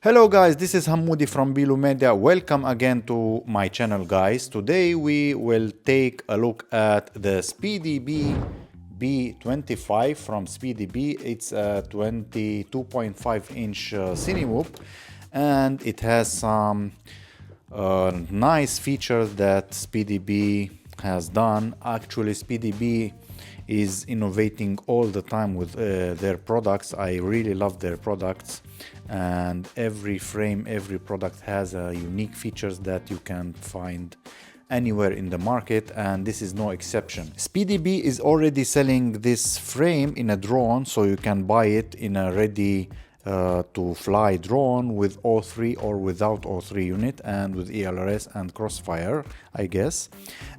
Hello guys, this is Hamoudi from Bilu Media. Welcome again to my channel guys. Today we will take a look at the SpeedyBee B25 from SpeedyBee. It's a 22.5 inch Cinewhoop and it has some nice features that SpeedyBee has done. Actually SpeedyBee is innovating all the time with their products. I really love their products, and every frame, every product has unique features that you can find anywhere in the market, and this is no exception. SpeedyBee is already selling this frame in a drone, so you can buy it in a ready to fly drone with O3 or without O3 unit and with ELRS and Crossfire, I guess.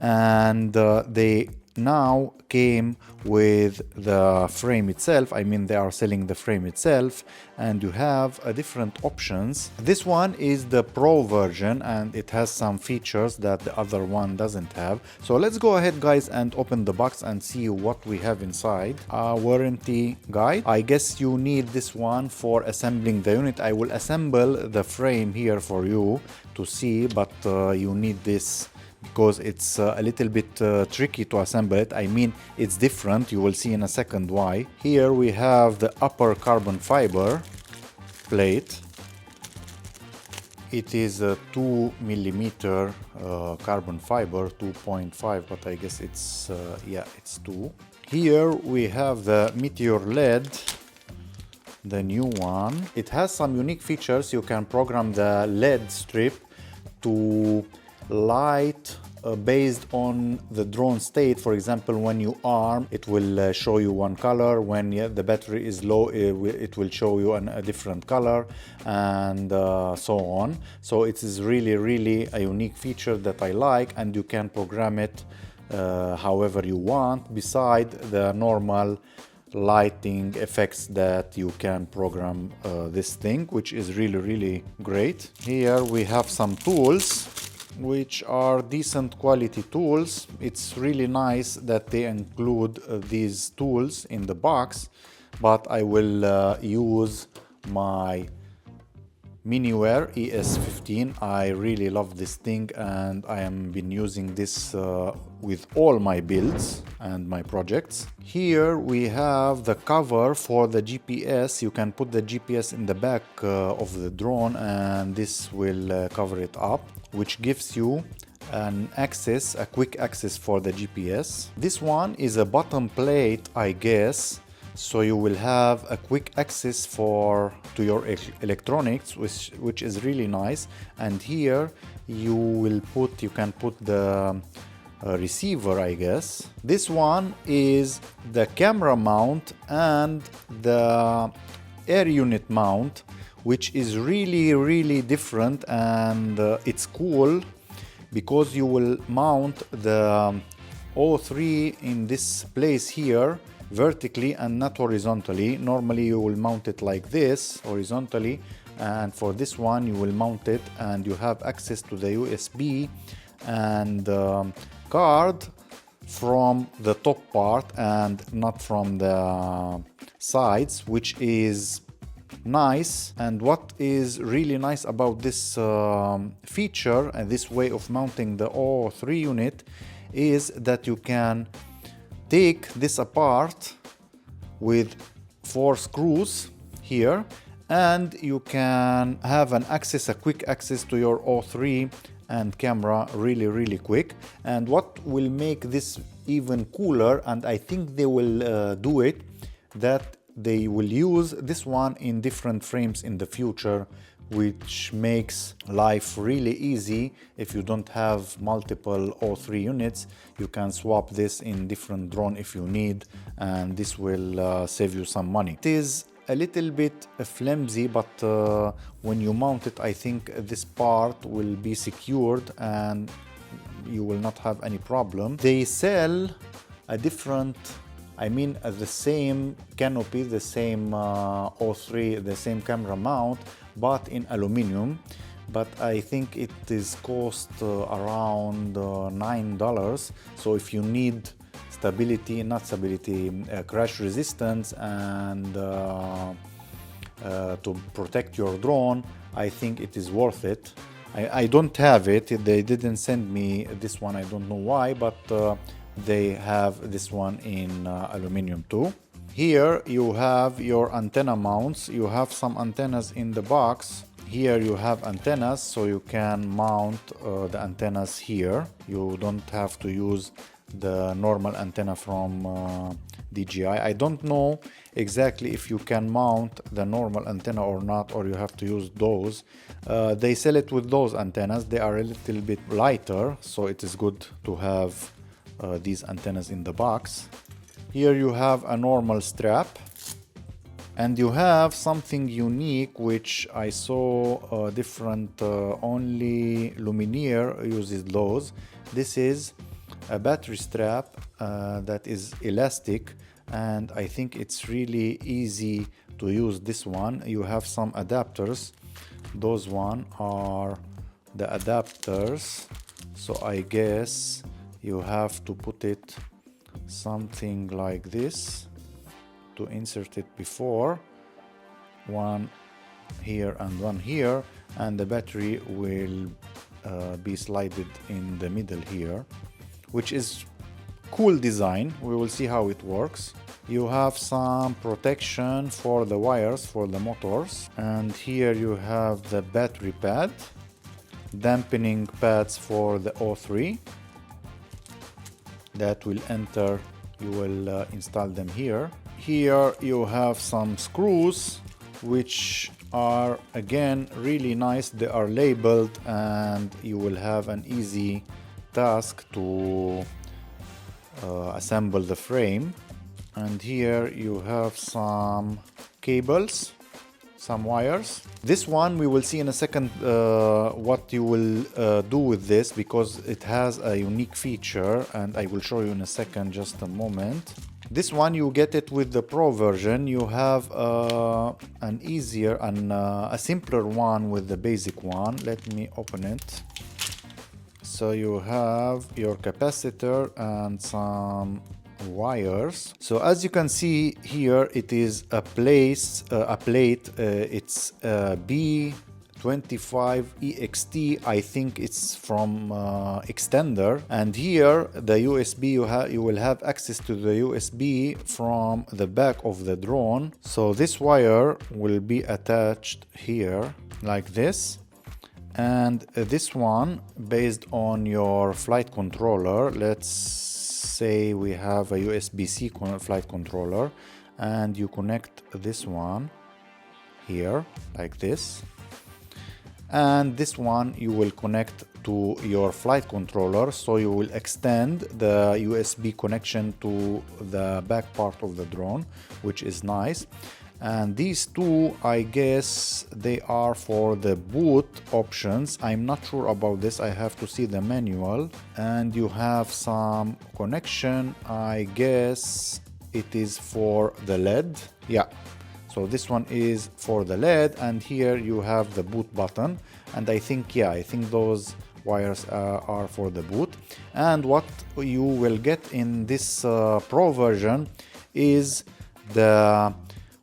And they now came with the frame itself. I mean, they are selling the frame itself, and you have different options. This one is the Pro version and it has some features that the other one doesn't have. So let's go ahead guys and open the box and see what we have inside. A warranty guide. I guess you need this one for assembling the unit. I will assemble the frame here for you to see, but you need this because it's a little bit tricky to assemble it. I mean, it's different. You will see in a second why. Here we have the upper carbon fiber plate. It is a 2mm carbon fiber, 2.5, but I guess it's yeah, it's 2. Here we have the Meteor LED, the new one. It has some unique features. You can program the LED strip to light based on the drone state. For example, when you arm, it will show you one color. When the battery is low, it will show you a different color, and so on. So it is really a unique feature that I like, and you can program it however you want, beside the normal lighting effects that you can program this thing, which is really great. Here we have some tools which are decent quality tools. It's really nice that they include these tools in the box, but I will use my Miniware ES15. I really love this thing, and I have been using this with all my builds and my projects. Here we have the cover for the GPS. You can put the GPS in the back of the drone, and this will cover it up, which gives you an access, a quick access for the GPS. This one is a bottom plate, I guess, so you will have a quick access to your electronics, which is really nice. And here you can put the receiver, I guess. This one is the camera mount and the air unit mount, which is really different, and it's cool because you will mount the O3 in this place here vertically and not horizontally. Normally you will mount it like this, horizontally, and for this one you will mount it, and you have access to the USB and card from the top part and not from the sides, which is nice. And what is really nice about this feature and this way of mounting the O3 unit is that you can take this apart with 4 screws here, and you can have a quick access to your O3 and camera really quick. And what will make this even cooler, and I think they will do it, that they will use this one in different frames in the future, which makes life really easy. If you don't have multiple O3 units, you can swap this in different drone if you need, and this will save you some money. It is a little bit flimsy, but when you mount it, I think this part will be secured and you will not have any problem. They sell a different, I mean the same canopy, the same O3, the same camera mount, but in aluminum. But I think it is cost around $9. So if you need crash resistance and to protect your drone, I think it is worth it. I don't have it. They didn't send me this one. I don't know why, but they have this one in aluminum too. Here you have your antenna mounts. You have some antennas in the box. Here you have antennas, so you can mount the antennas here. You don't have to use the normal antenna from DJI. I don't know exactly if you can mount the normal antenna or not, or you have to use those. They sell it with those antennas. They are a little bit lighter, so it is good to have these antennas in the box. Here you have a normal strap, and you have something unique which I saw different, only Lumineer uses those. This is a battery strap that is elastic, and I think it's really easy to use this one. You have some adapters. Those one are the adapters, so I guess you have to put it something like this to insert it before, one here and one here, and the battery will be slided in the middle here, which is cool design. We will see how it works. You have some protection for the wires for the motors, and here you have the battery pad, dampening pads for the O3 that will enter. You will install them here. Here you have some screws which are again really nice. They are labeled, and you will have an easy task to assemble the frame. And here you have some cables, some wires. This one we will see in a second what you will do with this, because it has a unique feature, and I will show you in a second, just a moment. This one you get it with the Pro version. You have an easier and a simpler one with the basic one. Let me open it. So you have your capacitor and some wires. So as you can see here, it is a plate. It's B25 EXT. I think it's from Extender. And here the USB, you will have access to the USB from the back of the drone. So this wire will be attached here like this. And this one, based on your flight controller, let's say we have a USB-C flight controller, and you connect this one here like this, and this one you will connect to your flight controller, so you will extend the USB connection to the back part of the drone, which is nice. And these two, I guess they are for the boot options. I'm not sure about this. I have to see the manual. And you have some connection. I guess it is for the LED. Yeah. So this one is for the LED, and here you have the boot button. And I think, yeah, I think those wires are for the boot. And what you will get in this Pro version is the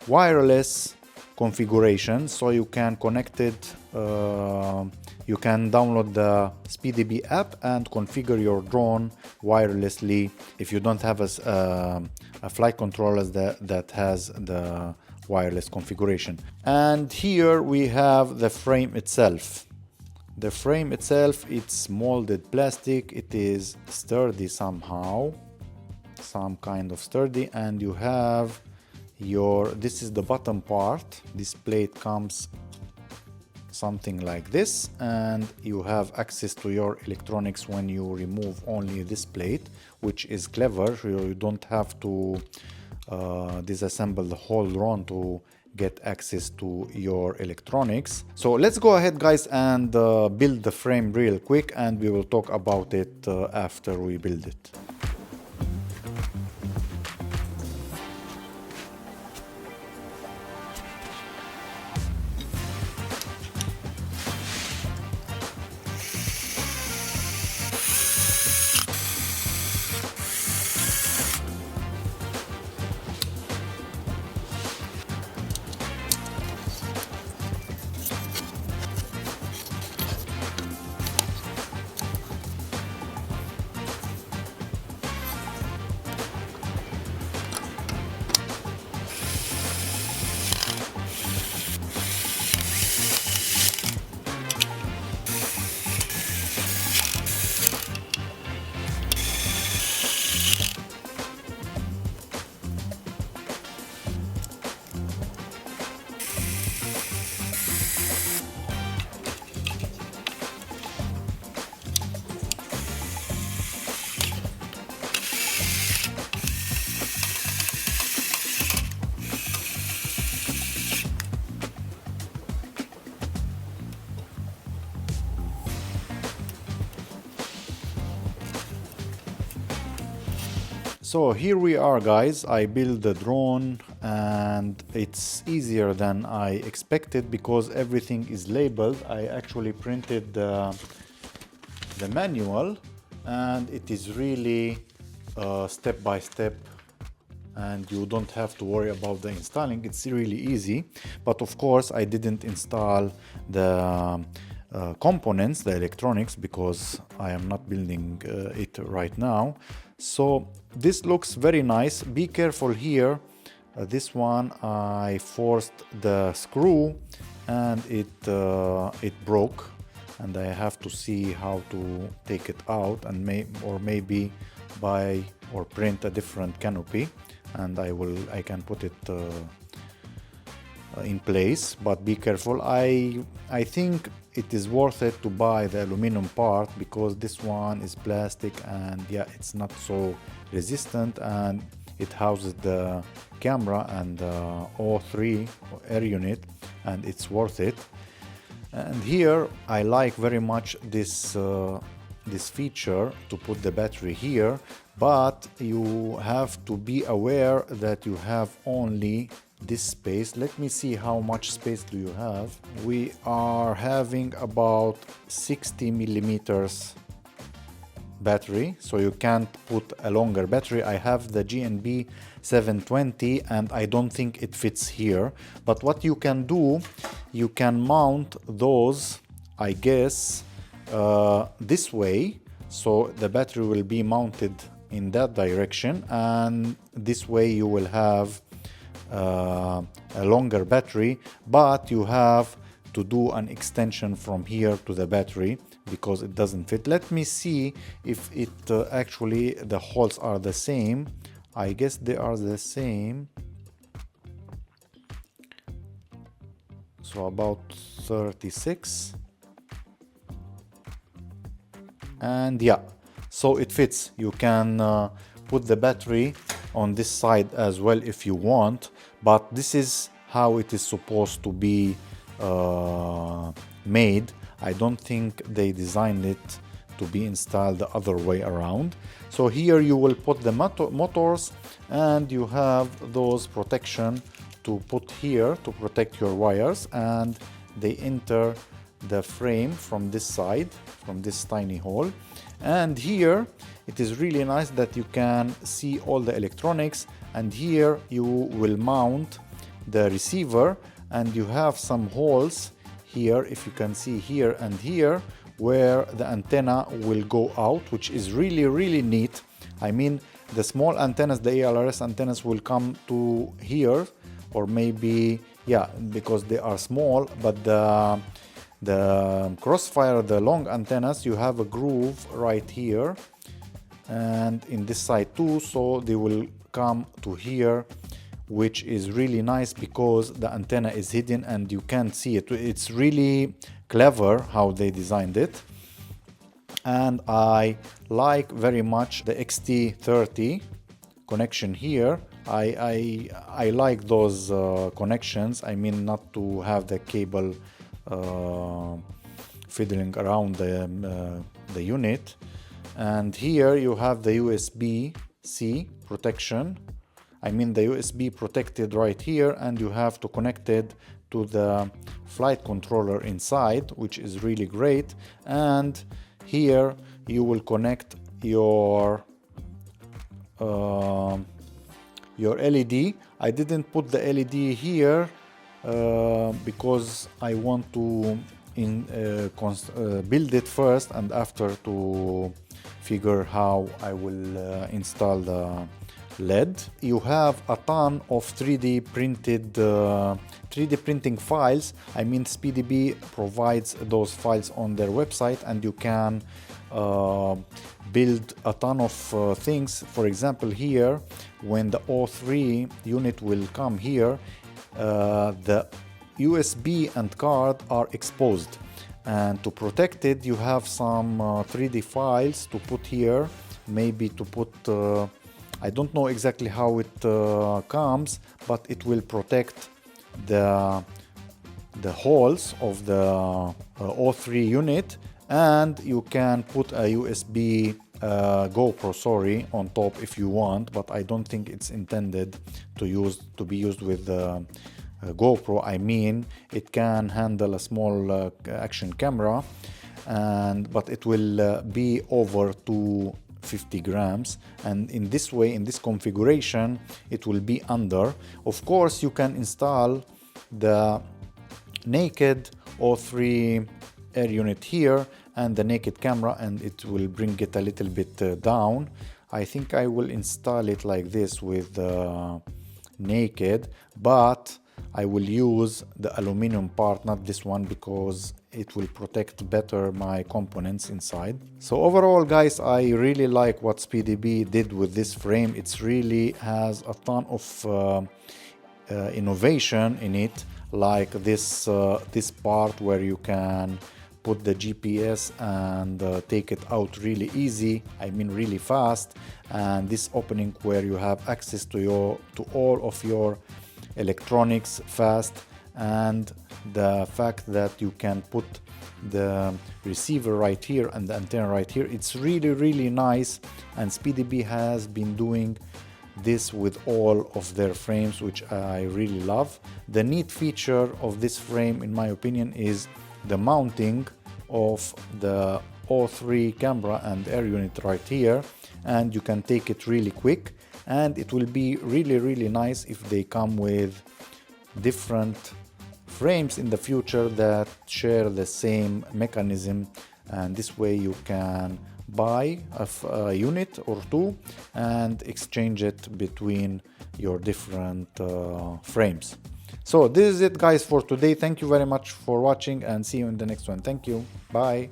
wireless configuration, so you can connect it, you can download the SpeedyBee app and configure your drone wirelessly if you don't have a flight controller that has the wireless configuration. And here we have the frame itself. The frame itself, it's molded plastic. It is sturdy somehow, some kind of sturdy, and you have this is the bottom part. This plate comes something like this, and you have access to your electronics when you remove only this plate, which is clever. You don't have to disassemble the whole drone to get access to your electronics. So let's go ahead, guys, and build the frame real quick, and we will talk about it after we build it. So here we are, guys. I built the drone and it's easier than I expected because everything is labeled. I actually printed the manual and it is really step by step, and you don't have to worry about the installing. It's really easy, but of course I didn't install the components, the electronics, because I am not building it right now. So this looks very nice. Be careful here. This one I forced the screw and it broke, and I have to see how to take it out and maybe buy or print a different canopy, and I can put it in place. But be careful. I think it is worth it to buy the aluminum part because this one is plastic and yeah, it's not so resistant, and it houses the camera and the O3 air unit, and it's worth it. And here I like very much this this feature to put the battery here, but you have to be aware that you have only this space. Let me see how much space do you have. We are having about 60 millimeters battery, so you can't put a longer battery. I have the GNB 720 and I don't think it fits here, but what you can do, you can mount those, I guess, this way, so the battery will be mounted in that direction, and this way you will have a longer battery, but you have to do an extension from here to the battery because it doesn't fit. Let me see if it actually the holes are the same. I guess they are the same, so about 36, and yeah, so it fits. You can put the battery on this side as well if you want, but this is how it is supposed to be made. I don't think they designed it to be installed the other way around. So here you will put the motors, and you have those protection to put here to protect your wires, and they enter the frame from this side, from this tiny hole. And here it is really nice that you can see all the electronics, and here you will mount the receiver, and you have some holes here, if you can see here and here, where the antenna will go out, which is really neat. I mean, the small antennas, the ALRS antennas, will come to here, or maybe, yeah, because they are small, but the Crossfire, the long antennas, you have a groove right here and in this side too, so they will come to here, which is really nice because the antenna is hidden and you can't see it. It's really clever how they designed it, and I like very much the XT30 connection here. I like those connections. I mean, not to have the cable fiddling around the unit. And here you have the USB-C protection. I mean, the USB protected right here, and you have to connect it to the flight controller inside, which is really great. And here you will connect your LED. I didn't put the LED here because I want to build it first, and after to figure how I will install the LED. You have a ton of 3D printing files. I mean, SpeedyBee provides those files on their website, and you can build a ton of things. For example, here, when the O3 unit will come here, the USB and card are exposed, and to protect it you have some 3D files to put here, maybe to put I don't know exactly how it comes, but it will protect the holes of the O3 unit, and you can put a USB GoPro, sorry, on top if you want, but I don't think it's intended to be used with GoPro. I mean, it can handle a small action camera, but it will be over 250 grams, and in this way, in this configuration, it will be under. Of course, you can install the naked O3 air unit here and the naked camera, and it will bring it a little bit down. I think I will install it like this with naked, but I will use the aluminum part, not this one, because it will protect better my components inside. So overall, guys, I really like what SpeedyBee did with this frame. It really has a ton of innovation in it, like this part where you can put the GPS and take it out really easy, I mean really fast, and this opening where you have access to all of your electronics fast, and the fact that you can put the receiver right here and the antenna right here. It's really nice, and SpeedyBee has been doing this with all of their frames, which I really love. The neat feature of this frame, in my opinion, is the mounting of the O3 camera and air unit right here, and you can take it really quick, and it will be really nice if they come with different frames in the future that share the same mechanism, and this way you can buy a unit or two and exchange it between your different frames. So this is it, guys, for today. Thank you very much for watching, and see you in the next one. Thank you. Bye.